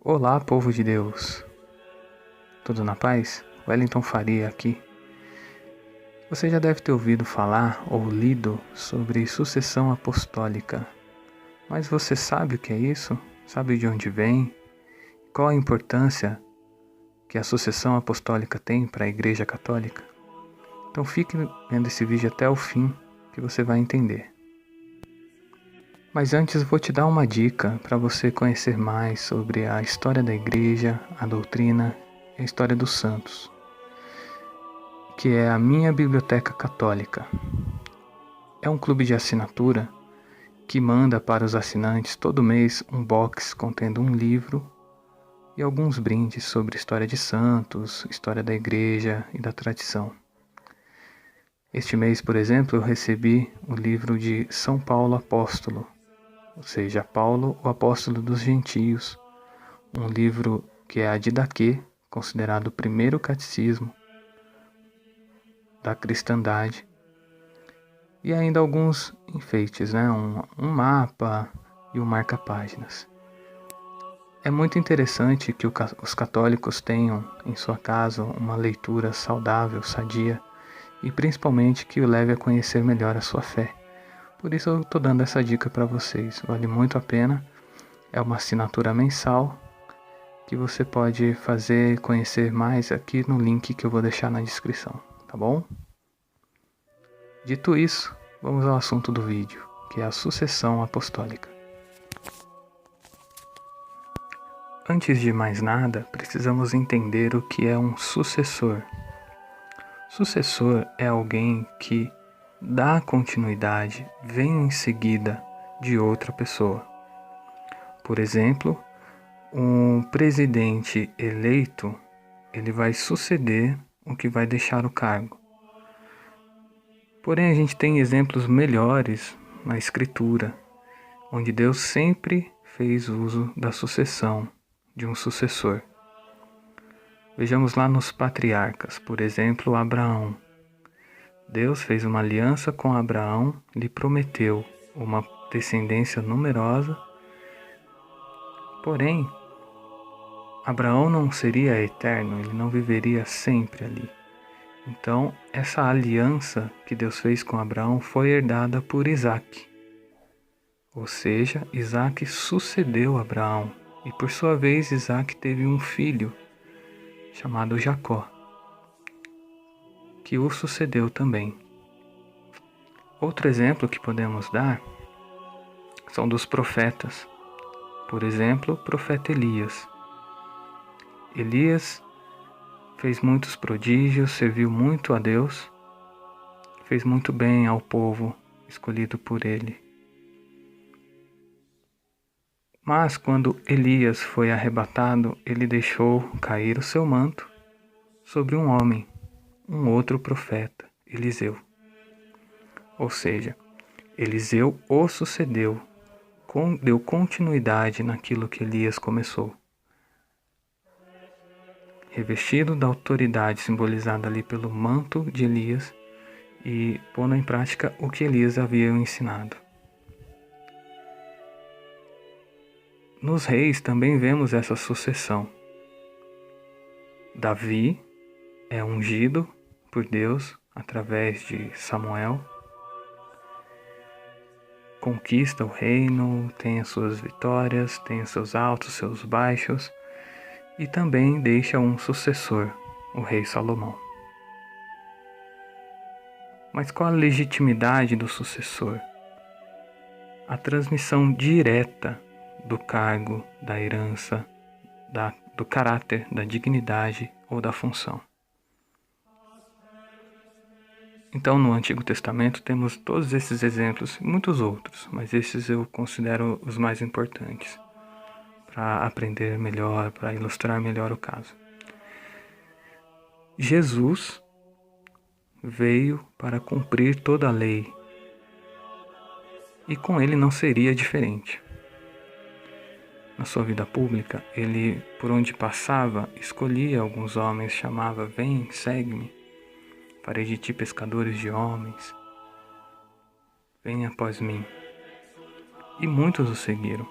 Olá, povo de Deus! Tudo na paz? Wellington Faria aqui. Você já deve ter ouvido falar ou lido sobre sucessão apostólica. Mas você sabe o que é isso? Sabe de onde vem? Qual a importância que a sucessão apostólica tem para a Igreja Católica? Então fique vendo esse vídeo até o fim que você vai entender. Mas antes vou te dar uma dica para você conhecer mais sobre a história da Igreja, a doutrina e a história dos santos, que é a minha Biblioteca Católica. É um clube de assinatura que manda para os assinantes todo mês um box contendo um livro e alguns brindes sobre história de santos, história da Igreja e da tradição. Este mês, por exemplo, eu recebi o livro de São Paulo Apóstolo, ou seja, Paulo, o apóstolo dos gentios, um livro que é a Didaquê, considerado o primeiro catecismo da cristandade, e ainda alguns enfeites, né? um mapa e um marca-páginas. É muito interessante que os católicos tenham em sua casa uma leitura saudável, sadia, e principalmente que o leve a conhecer melhor a sua fé. Por isso eu estou dando essa dica para vocês, vale muito a pena. É uma assinatura mensal que você pode fazer e conhecer mais aqui no link que eu vou deixar na descrição, tá bom? Dito isso, vamos ao assunto do vídeo, que é a sucessão apostólica. Antes de mais nada, precisamos entender o que é um sucessor. Sucessor é alguém que dá continuidade, vem em seguida de outra pessoa. Por exemplo, um presidente eleito, ele vai suceder o que vai deixar o cargo. Porém, a gente tem exemplos melhores na Escritura, onde Deus sempre fez uso da sucessão, de um sucessor. Vejamos lá nos patriarcas, por exemplo, Abraão. Deus fez uma aliança com Abraão, lhe prometeu uma descendência numerosa. Porém, Abraão não seria eterno, ele não viveria sempre ali. Então, essa aliança que Deus fez com Abraão foi herdada por Isaque. Ou seja, Isaque sucedeu Abraão, e por sua vez Isaque teve um filho chamado Jacó, que o sucedeu também. Outro exemplo que podemos dar são dos profetas. Por exemplo, o profeta Elias. Elias fez muitos prodígios, serviu muito a Deus, fez muito bem ao povo escolhido por ele. Mas quando Elias foi arrebatado, ele deixou cair o seu manto sobre um homem, um outro profeta, Eliseu. Ou seja, Eliseu o sucedeu, deu continuidade naquilo que Elias começou. Revestido da autoridade simbolizada ali pelo manto de Elias e pondo em prática o que Elias havia ensinado. Nos reis também vemos essa sucessão. Davi é ungido por Deus através de Samuel, conquista o reino, tem as suas vitórias, tem os seus altos, seus baixos, e também deixa um sucessor, o rei Salomão. Mas qual a legitimidade do sucessor? A transmissão direta do cargo, da herança, do caráter, da dignidade ou da função. Então, no Antigo Testamento temos todos esses exemplos e muitos outros, mas esses eu considero os mais importantes para aprender melhor, para ilustrar melhor o caso. Jesus veio para cumprir toda a lei e com ele não seria diferente. Na sua vida pública, ele, por onde passava, escolhia alguns homens, chamava: "Vem, segue-me, farei de ti pescadores de homens, venha após mim." E muitos o seguiram.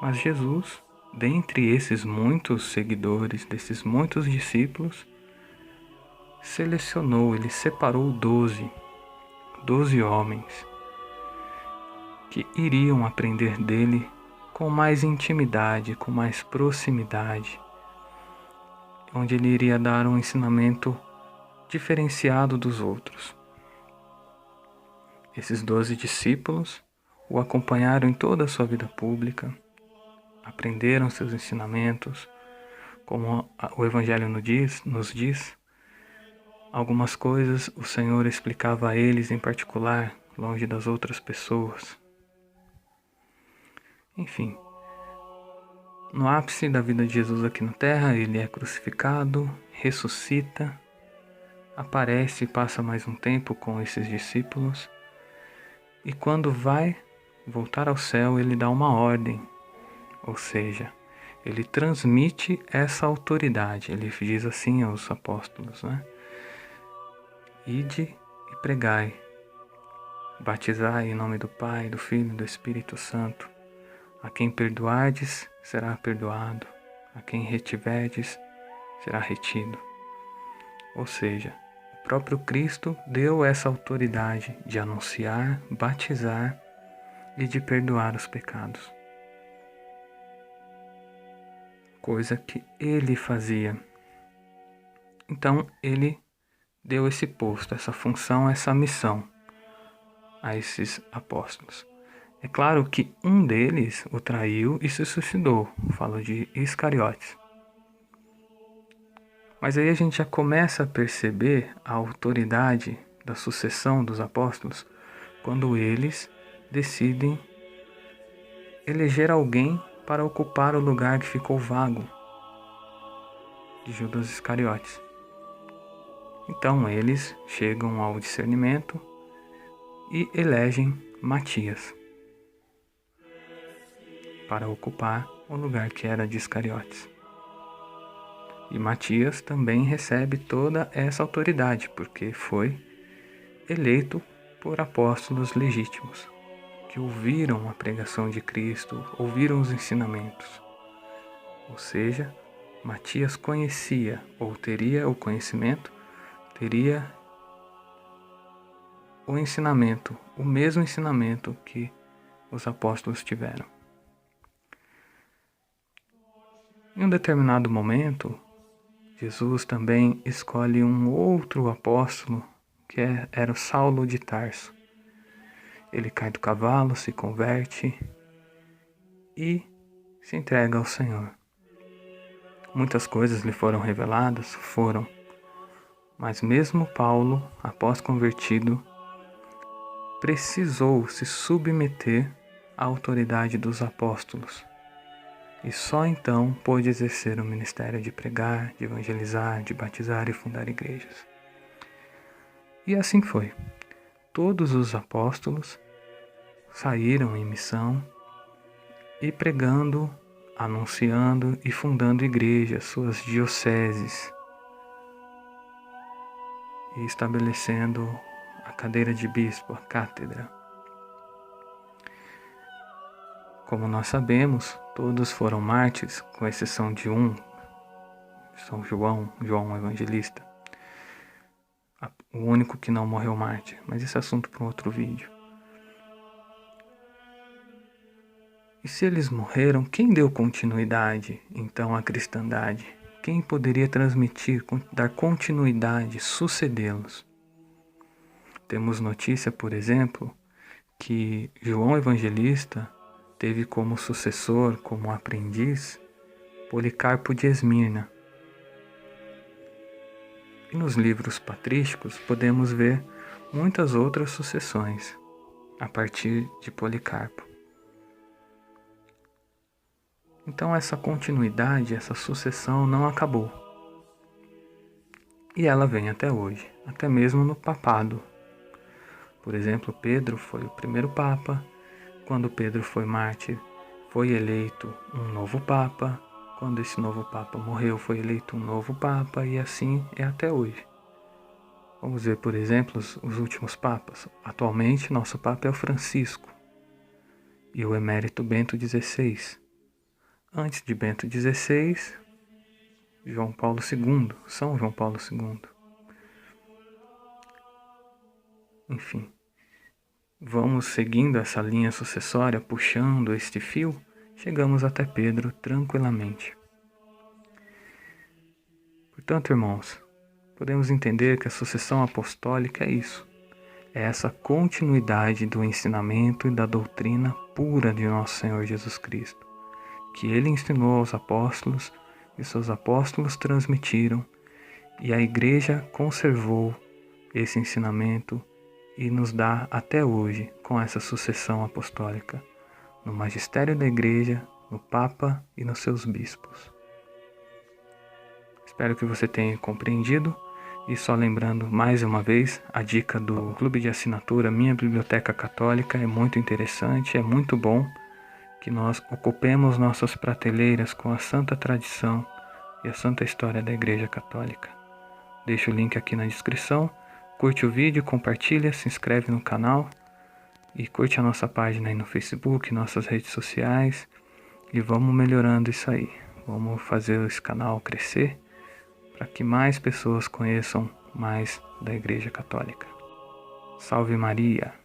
Mas Jesus dentre esses muitos seguidores, desses muitos discípulos, ele separou 12 homens que iriam aprender dele com mais intimidade, com mais proximidade, onde ele iria dar um ensinamento diferenciado dos outros. Esses 12 discípulos o acompanharam em toda a sua vida pública, aprenderam seus ensinamentos, como o Evangelho nos diz. Algumas coisas o Senhor explicava a eles em particular, longe das outras pessoas. Enfim, no ápice da vida de Jesus aqui na Terra, ele é crucificado, ressuscita, aparece e passa mais um tempo com esses discípulos, e quando vai voltar ao céu, ele dá uma ordem, ou seja, ele transmite essa autoridade. Ele diz assim aos apóstolos, Ide e pregai, batizai em nome do Pai, do Filho e do Espírito Santo. A quem perdoardes, será perdoado. A quem retiverdes, será retido. Ou seja, o próprio Cristo deu essa autoridade de anunciar, batizar e de perdoar os pecados. Coisa que ele fazia. Então ele deu esse posto, essa função, essa missão a esses apóstolos. É claro que um deles o traiu e se suicidou. Falo de Iscariotes. Mas aí a gente já começa a perceber a autoridade da sucessão dos apóstolos quando eles decidem eleger alguém para ocupar o lugar que ficou vago de Judas Iscariotes. Então eles chegam ao discernimento e elegem Matias para ocupar o lugar que era de Iscariotes. E Matias também recebe toda essa autoridade, porque foi eleito por apóstolos legítimos, que ouviram a pregação de Cristo, ouviram os ensinamentos. Ou seja, Matias conhecia, ou teria o conhecimento, teria o ensinamento, o mesmo ensinamento que os apóstolos tiveram. Em um determinado momento, Jesus também escolhe um outro apóstolo, que era o Saulo de Tarso. Ele cai do cavalo, se converte e se entrega ao Senhor. Muitas coisas lhe foram reveladas, mas mesmo Paulo, após convertido, precisou se submeter à autoridade dos apóstolos. E só então pôde exercer o ministério de pregar, de evangelizar, de batizar e fundar igrejas. E assim foi. Todos os apóstolos saíram em missão e pregando, anunciando e fundando igrejas, suas dioceses, e estabelecendo a cadeira de bispo, a cátedra. Como nós sabemos, todos foram mártires, com exceção de um, São João Evangelista, o único que não morreu mártir, mas esse é assunto para um outro vídeo. E se eles morreram, quem deu continuidade, então, à cristandade? Quem poderia transmitir, dar continuidade, sucedê-los? Temos notícia, por exemplo, que João Evangelista teve como sucessor, como aprendiz, Policarpo de Esmirna. E nos livros patrísticos podemos ver muitas outras sucessões a partir de Policarpo. Então essa continuidade, essa sucessão não acabou. E ela vem até hoje, até mesmo no papado. Por exemplo, Pedro foi o primeiro papa. Quando Pedro foi mártir, foi eleito um novo papa. Quando esse novo papa morreu, foi eleito um novo papa, e assim é até hoje. Vamos ver, por exemplo, os últimos papas. Atualmente, nosso papa é o Francisco e o emérito Bento XVI. antes de Bento XVI, João Paulo II, São João Paulo II. Enfim, vamos seguindo essa linha sucessória, puxando este fio, chegamos até Pedro tranquilamente. Portanto, irmãos, podemos entender que a sucessão apostólica é isso. É essa continuidade do ensinamento e da doutrina pura de nosso Senhor Jesus Cristo, que Ele ensinou aos apóstolos e seus apóstolos transmitiram, e a Igreja conservou esse ensinamento e nos dá até hoje com essa sucessão apostólica, no magistério da Igreja, no Papa e nos seus bispos. Espero que você tenha compreendido. E só lembrando mais uma vez, a dica do clube de assinatura Minha Biblioteca Católica é muito interessante, é muito bom que nós ocupemos nossas prateleiras com a santa tradição e a santa história da Igreja Católica. Deixo o link aqui na descrição, curte o vídeo, compartilha, se inscreve no canal e curte a nossa página aí no Facebook, nossas redes sociais, e vamos melhorando isso aí, vamos fazer esse canal crescer, para que mais pessoas conheçam mais da Igreja Católica. Salve Maria!